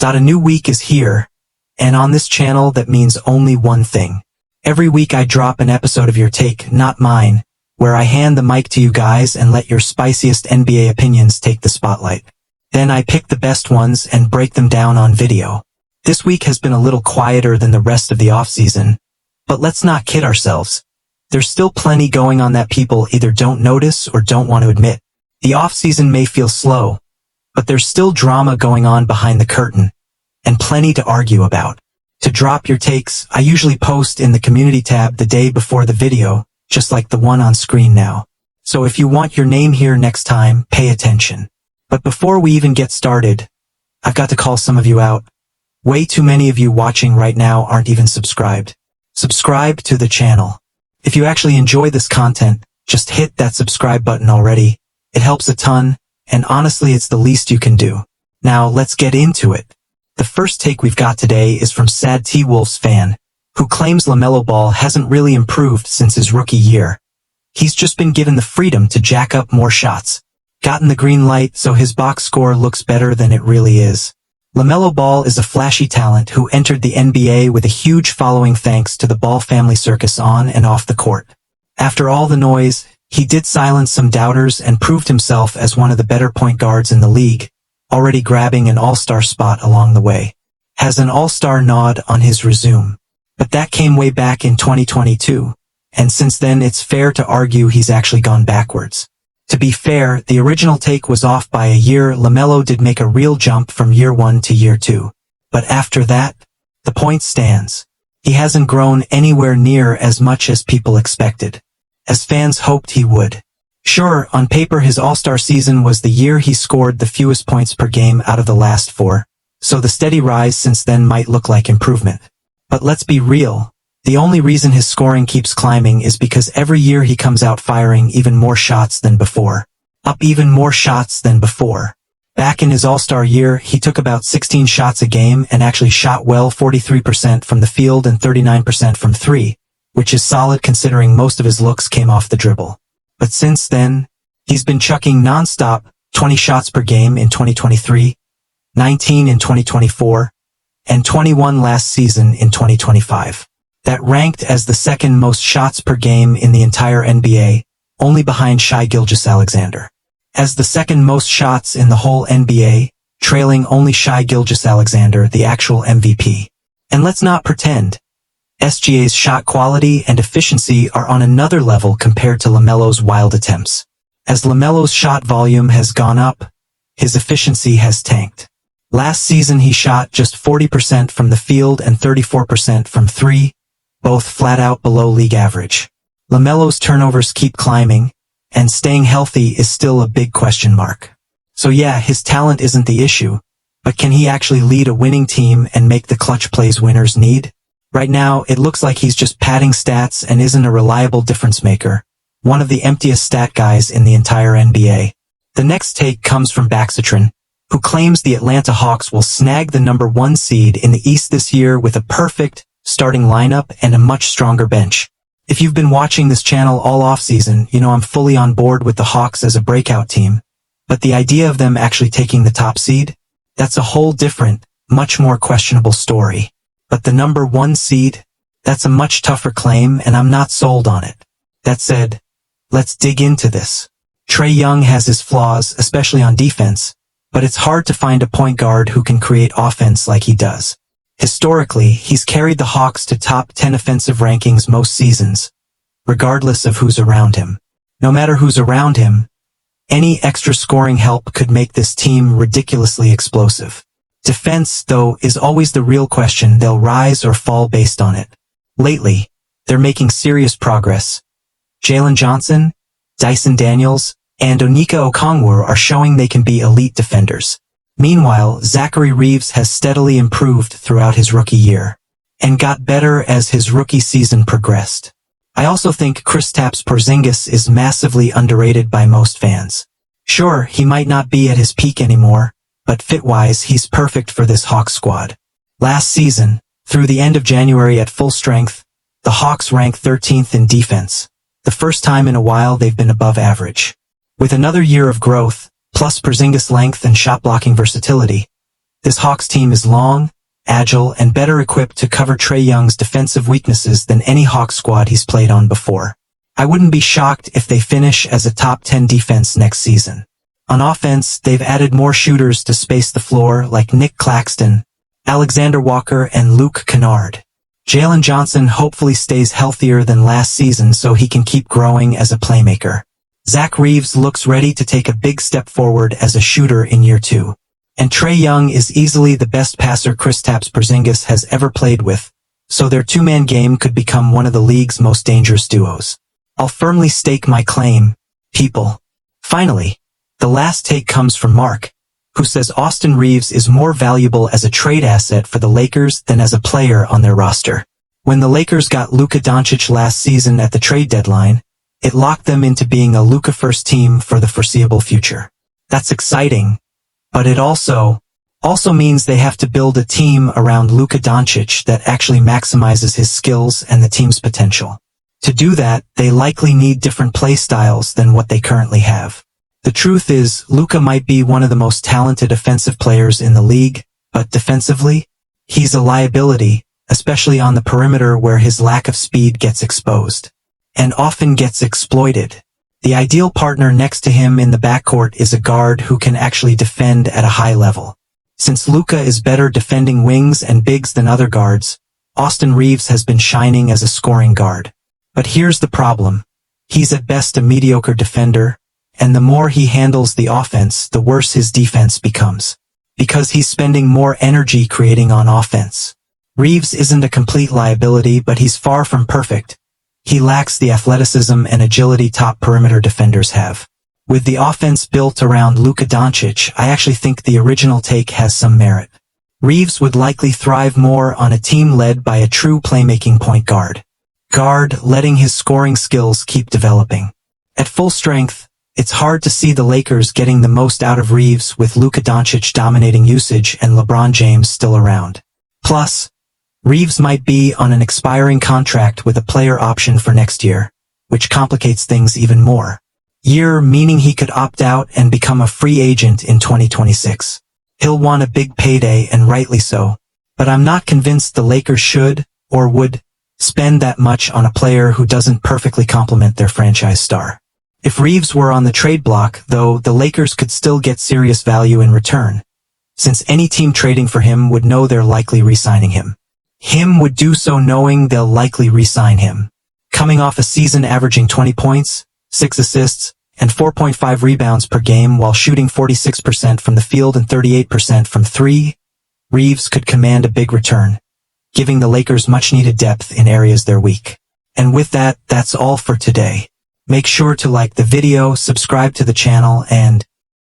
A new week is here, and on this channel that means only one thing. Every week I drop an episode of Your Take, Not Mine, where I hand the mic to you guys and let your spiciest NBA opinions take the spotlight. Then I pick the best ones and break them down on video. This week has been a little quieter than the rest of the off-season, but let's not kid ourselves. There's still plenty going on that people either don't notice or don't want to admit. The off-season may feel slow, but there's still drama going on behind the curtain, and plenty to argue about. To drop your takes, I usually post in the community tab the day before the video, just like the one on screen now. So if you want your name here next time, pay attention. But before we even get started, I've got to call some of you out. Way too many of you watching right now aren't even subscribed. Subscribe to the channel. If you actually enjoy this content, just hit that subscribe button already. It helps a ton, and honestly it's the least you can do. Now let's get into it. The first take we've got today is from Sad T-Wolves fan, who claims LaMelo Ball hasn't really improved since his rookie year. He's just been given the freedom to jack up more shots. Gotten the green light so his box score looks better than it really is. LaMelo Ball is a flashy talent who entered the NBA with a huge following thanks to the Ball family circus on and off the court. After all the noise, he did silence some doubters and proved himself as one of the better point guards in the league, already grabbing an all-star spot along the way. Has an all-star nod on his resume. But that came way back in 2022, and since then it's fair to argue he's actually gone backwards. To be fair, the original take was off by a year. LaMelo did make a real jump from year 1 to year 2. But after that, the point stands. He hasn't grown anywhere near as much as people expected, as fans hoped he would. Sure, on paper his all-star season was the year he scored the fewest points per game out of the last 4, so the steady rise since then might look like improvement. But let's be real, the only reason his scoring keeps climbing is because every year he comes out firing even more shots than before. Up even more shots than before. Back in his all-star year, he took about 16 shots a game and actually shot well 43% from the field and 39% from 3, which is solid considering most of his looks came off the dribble. But since then, he's been chucking non-stop, 20 shots per game in 2023, 19 in 2024, and 21 last season in 2025. That ranked as the second most shots per game in the entire NBA, only behind Shai Gilgeous-Alexander. As the second most shots in the whole NBA, trailing only Shai Gilgeous-Alexander, the actual MVP. And let's not pretend, SGA's shot quality and efficiency are on another level compared to LaMelo's wild attempts. As LaMelo's shot volume has gone up, his efficiency has tanked. Last season he shot just 40% from the field and 34% from 3, both flat out below league average. LaMelo's turnovers keep climbing, and staying healthy is still a big question mark. So yeah, his talent isn't the issue, but can he actually lead a winning team and make the clutch plays winners need? Right now, it looks like he's just padding stats and isn't a reliable difference maker, one of the emptiest stat guys in the entire NBA. The next take comes from Baxatron, who claims the Atlanta Hawks will snag the number 1 seed in the East this year with a perfect starting lineup and a much stronger bench. If you've been watching this channel all offseason, you know I'm fully on board with the Hawks as a breakout team. But the idea of them actually taking the top seed? That's a whole different, much more questionable story. But the number 1 seed? That's a much tougher claim and I'm not sold on it. That said, let's dig into this. Trae Young has his flaws, especially on defense, but it's hard to find a point guard who can create offense like he does. Historically, he's carried the Hawks to top 10 offensive rankings most seasons, regardless of who's around him. No matter who's around him, any extra scoring help could make this team ridiculously explosive. Defense, though, is always the real question. They'll rise or fall based on it. Lately, they're making serious progress. Jalen Johnson, Dyson Daniels, and Onyeka Okongwu are showing they can be elite defenders. Meanwhile, Zachary Reeves has steadily improved throughout his rookie year, and got better as his rookie season progressed. I also think Kristaps Porzingis is massively underrated by most fans. Sure, he might not be at his peak anymore, but fit-wise he's perfect for this Hawks squad. Last season, through the end of January at full strength, the Hawks ranked 13th in defense, the first time in a while they've been above average. With another year of growth, plus Porzingis' length and shot-blocking versatility, This Hawks team is long, agile, and better equipped to cover Trae Young's defensive weaknesses than any Hawks squad he's played on before. I wouldn't be shocked if they finish as a top 10 defense next season. On offense, they've added more shooters to space the floor like Nick Claxton, Alexander Walker, and Luke Kennard. Jalen Johnson hopefully stays healthier than last season so he can keep growing as a playmaker. Zach Reeves looks ready to take a big step forward as a shooter in year 2. And Trae Young is easily the best passer Kristaps Porzingis has ever played with, so their two-man game could become one of the league's most dangerous duos. I'll firmly stake my claim, people. Finally, the last take comes from Mark, who says Austin Reeves is more valuable as a trade asset for the Lakers than as a player on their roster. When the Lakers got Luka Doncic last season at the trade deadline, it locked them into being a Luka first team for the foreseeable future. That's exciting, but it also means they have to build a team around Luka Doncic that actually maximizes his skills and the team's potential. To do that, they likely need different play styles than what they currently have. The truth is, Luka might be one of the most talented offensive players in the league, but defensively, he's a liability, especially on the perimeter where his lack of speed gets exposed and often gets exploited. The ideal partner next to him in the backcourt is a guard who can actually defend at a high level. Since Luka is better defending wings and bigs than other guards, Austin Reeves has been shining as a scoring guard. But here's the problem. He's at best a mediocre defender, and the more he handles the offense, the worse his defense becomes. Because he's spending more energy creating on offense. Reeves isn't a complete liability, but he's far from perfect. He lacks the athleticism and agility top perimeter defenders have. With the offense built around Luka Doncic, I actually think the original take has some merit. Reeves would likely thrive more on a team led by a true playmaking point guard. Letting his scoring skills keep developing. At full strength, it's hard to see the Lakers getting the most out of Reeves with Luka Doncic dominating usage and LeBron James still around. Plus, Reeves might be on an expiring contract with a player option for next year, which complicates things even more. Meaning he could opt out and become a free agent in 2026. He'll want a big payday, and rightly so, but I'm not convinced the Lakers should, or would, spend that much on a player who doesn't perfectly complement their franchise star. If Reeves were on the trade block, though, the Lakers could still get serious value in return, since any team trading for him would know they're likely re-signing him. Would do so knowing they'll likely re-sign him. Coming off a season averaging 20 points, 6 assists, and 4.5 rebounds per game while shooting 46% from the field and 38% from 3, Reeves could command a big return, giving the Lakers much-needed depth in areas they're weak. And with that, that's all for today. Make sure to like the video, subscribe to the channel, and